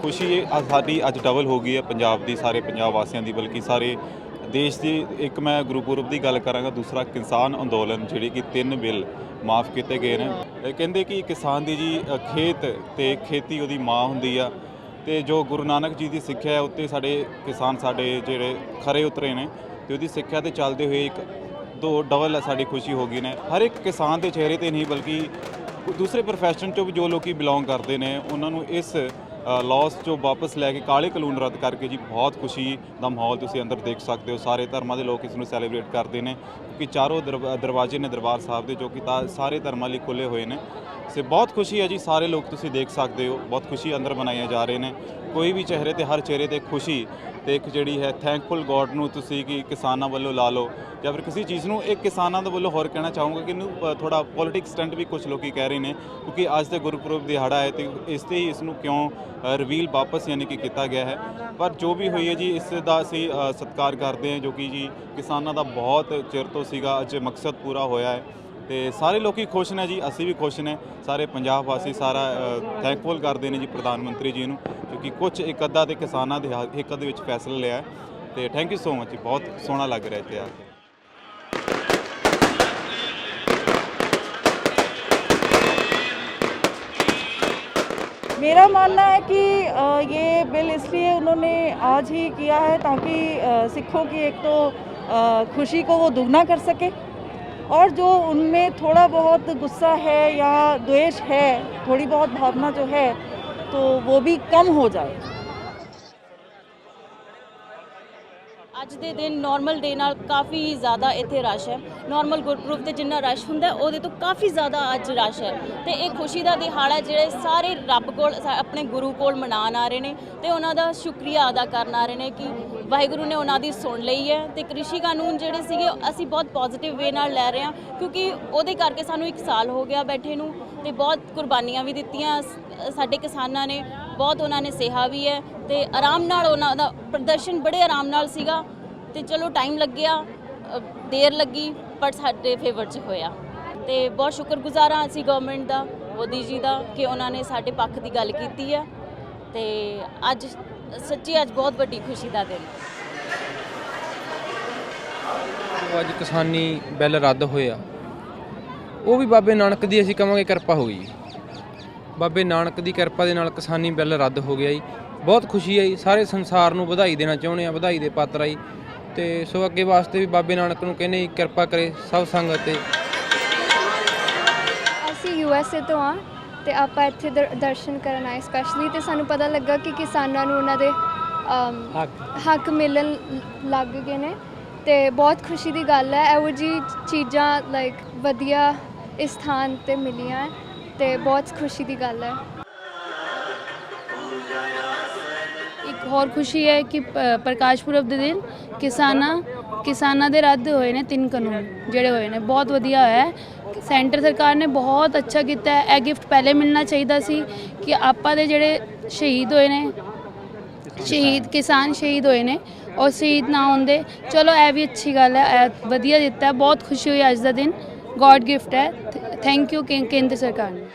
खुशी साडी अज डबल हो गई है पंजाब की, सारे पंजाब वासियों की, बल्कि सारे देश की। एक मैं गुरुपुरब की गल करांगा, दूसरा किसान अंदोलन जिहड़े कि 3 बिल माफ़ किए गए हैं। कहते कि किसान की जी खेत ते खेती उहदी माँ हुंदी आ, ते जो गुरु नानक जी की सिक्ख्या है उत्ते साडे किसान साडे जिहड़े खरे उतरे ने, ते उहदी सिक्ख्या ते चलदे हुए एक दो डबल साडी खुशी हो गई ने। हर एक किसान के चेहरे ते नहीं बल्कि दूसरे प्रोफैशन चो भी जो लोग बिलोंग करते हैं उन्होंने इस लॉस जो वापस लैके काले कानून रद्द करके जी बहुत खुशी का माहौल तुसीं अंदर देख सकते हो। सारे धर्मां दे लोग इसनूं सैलीब्रेट करते हैं क्योंकि चारों दरवाजे ने दरबार साहब के जो कि सारे धर्मां लई खुले हुए हैं। से बहुत खुशी है जी, सारे लोग तुसीं देख सकते हो, बहुत खुशी अंदर मनाई जा रहे हैं। कोई भी चेहरे ते हर चेहरे ते खुशी ते एक जिहड़ी है थैंकफुल गॉड नूं तुसीं कि किसानां वल्लों ला लो या फिर किसी चीज़ नूं। एक किसानां दे वल्लों होर कहना चाहूँगा कि इनू थोड़ा पॉलिटिक्स स्टंट भी कुछ लोग कह रहे हैं क्योंकि अज तो गुरुपुरब दिहाड़ा है तो इस ते ही इसनूं क्यों रिवील वापस यानी कि किया गया है। पर जो भी हुई है जी इसका असीं सत्कार करते हैं जो कि जी किसानां दा बहुत चिर तो सीगा, अज मकसद पूरा होया है। तो सारे लोग खुश ने जी, असी भी खुश ने, सारे पंजाब वासी सारा थैंकफुल करते हैं जी प्रधानमंत्री जी नूं क्योंकि कुछ एक अद्धा तो किसानां दे हित दे विच फैसला लिया है। तो थैंक यू सो मच जी, बहुत सोहना लग रहा है इत्थे आके। मेरा मानना है कि ये बिल इसलिए उन्होंने आज ही किया है ताकि सिखों की एक तो खुशी को वो दुगना कर सके और जो उनमें थोड़ा बहुत गुस्सा है या द्वेष है, थोड़ी बहुत भावना जो है, तो वो भी कम हो जाए। ਅੱਜ ਦੇ ਦਿਨ ਨੋਰਮਲ ਡੇ ਨਾਲ ਕਾਫੀ ਜ਼ਿਆਦਾ ਇੱਥੇ ਰਸ਼ ਹੈ। ਨੋਰਮਲ ਗੁਰਪੁਰਬ ਤੇ ਜਿੰਨਾ ਰਸ਼ ਹੁੰਦਾ ਉਹਦੇ ਤੋਂ ਕਾਫੀ ਜ਼ਿਆਦਾ ਅੱਜ ਰਸ਼ ਹੈ ਤੇ ਇਹ ਖੁਸ਼ੀ ਦਾ ਦਿਹਾੜਾ ਜਿਹੜੇ ਸਾਰੇ ਰੱਬ ਕੋਲ ਆਪਣੇ ਗੁਰੂ ਕੋਲ ਮਨਾਉਣ ਆ ਰਹੇ ਨੇ ਤੇ ਉਹਨਾਂ ਦਾ ਸ਼ੁਕਰੀਆ ਅਦਾ ਕਰਨ ਆ ਰਹੇ ਨੇ ਕਿ ਵਾਹਿਗੁਰੂ ਨੇ ਉਹਨਾਂ ਦੀ ਸੁਣ ਲਈ ਹੈ। ਤੇ ਕ੍ਰਿਸ਼ੀ ਕਾਨੂੰਨ ਜਿਹੜੇ ਸੀਗੇ ਅਸੀਂ ਬਹੁਤ ਪੋਜ਼ਿਟਿਵ ਵੇ ਨਾਲ ਲੈ ਰਹੇ ਹਾਂ ਕਿਉਂਕਿ ਉਹਦੇ ਕਰਕੇ ਸਾਨੂੰ 1 ਸਾਲ ਹੋ ਗਿਆ ਬੈਠੇ ਨੂੰ ਤੇ ਬਹੁਤ ਕੁਰਬਾਨੀਆਂ ਵੀ ਦਿੱਤੀਆਂ ਸਾਡੇ ਕਿਸਾਨਾਂ ਨੇ, ਬਹੁਤ ਉਹਨਾਂ ਨੇ ਸੇਹਾ ਵੀ ਹੈ ਤੇ ਆਰਾਮ ਨਾਲ ਉਹਨਾਂ ਦਾ ਪ੍ਰਦਰਸ਼ਨ ਬੜੇ ਆਰਾਮ ਨਾਲ ਸੀਗਾ। ਤੇ ਚਲੋ ਟਾਈਮ ਲੱਗਿਆ, ਦੇਰ ਲੱਗੀ ਪਰ ਸਾਡੇ ਫੇਵਰ 'ਚ ਹੋਇਆ ਤੇ ਬਹੁਤ ਸ਼ੁਕਰਗੁਜ਼ਾਰ ਹਾਂ ਅਸੀਂ ਗਵਰਨਮੈਂਟ ਦਾ, ਮੋਦੀ ਜੀ ਦਾ ਕਿ ਉਹਨਾਂ ਨੇ ਸਾਡੇ ਪੱਖ ਦੀ ਗੱਲ ਕੀਤੀ ਹੈ ਤੇ ਅੱਜ ਸੱਚੀ ਅੱਜ ਬਹੁਤ ਵੱਡੀ ਖੁਸ਼ੀ ਦਾ ਦਿਨ। ਅੱਜ ਕਿਸਾਨੀ ਬਿੱਲ ਰੱਦ ਹੋਇਆ ਉਹ ਵੀ ਬਾਬੇ ਨਾਨਕ ਦੀ ਅਸੀਂ ਕਹਾਂਗੇ ਕਿਰਪਾ ਹੋ ਗਈ। ਬਾਬੇ ਨਾਨਕ ਦੀ ਕਿਰਪਾ ਦੇ ਨਾਲ ਕਿਸਾਨੀ ਬਿੱਲ ਰੱਦ ਹੋ ਗਿਆ ਜੀ, ਬਹੁਤ ਖੁਸ਼ੀ ਹੈ ਜੀ। ਸਾਰੇ ਸੰਸਾਰ ਨੂੰ ਵਧਾਈ ਦੇਣਾ ਚਾਹੁੰਦੇ ਹਾਂ, ਵਧਾਈ ਦੇ ਪਾਤਰ ਆ ਜੀ। ਤੇ ਸੋ ਅੱਗੇ ਵਾਸਤੇ ਵੀ ਬਾਬੇ ਨਾਨਕ ਨੂੰ ਕਹਿੰਦੇ ਜੀ ਕਿਰਪਾ ਕਰੇ ਸਭ ਸੰਗਤ ਤੇ। ਅਸੀਂ USA ਤੋਂ ਆ ਤੇ ਆਪਾਂ ਇੱਥੇ ਦਰਸ਼ਨ ਕਰਨ ਆਏ ਸਪੈਸ਼ਲੀ ਤੇ ਸਾਨੂੰ ਪਤਾ ਲੱਗਾ ਕਿ ਕਿਸਾਨਾਂ ਨੂੰ ਉਹਨਾਂ ਦੇ ਹੱਕ ਮਿਲਣ ਲੱਗ ਗਏ ਨੇ ਤੇ ਬਹੁਤ ਖੁਸ਼ੀ ਦੀ ਗੱਲ ਹੈ। ਇਹੋ ਜਿਹੀ ਚੀਜ਼ਾਂ ਲਾਈਕ ਵਧੀਆ ਇਸ ਸਥਾਨ ਤੇ ਮਿਲੀਆਂ ਤੇ ਬਹੁਤ ਖੁਸ਼ੀ ਦੀ ਗੱਲ ਹੈ। एक होर खुशी है कि प्रकाश पुरब के दिन किसाना दे रद्द होए ने 3 कानून जोड़े हुए ने, बहुत वधिया होया है। सेंटर सरकार ने बहुत अच्छा किया है। यह गिफ्ट पहले मिलना चाहिए सी कि आपा दे जोड़े शहीद होए ने, किसान शहीद होए ने और शहीद ना होंदे, चलो यह भी अच्छी गल है, वधिया दिता है। बहुत खुशी हुई अज का दिन, गॉड गिफ्ट है। थैंक यू केंद्र सरकार ने।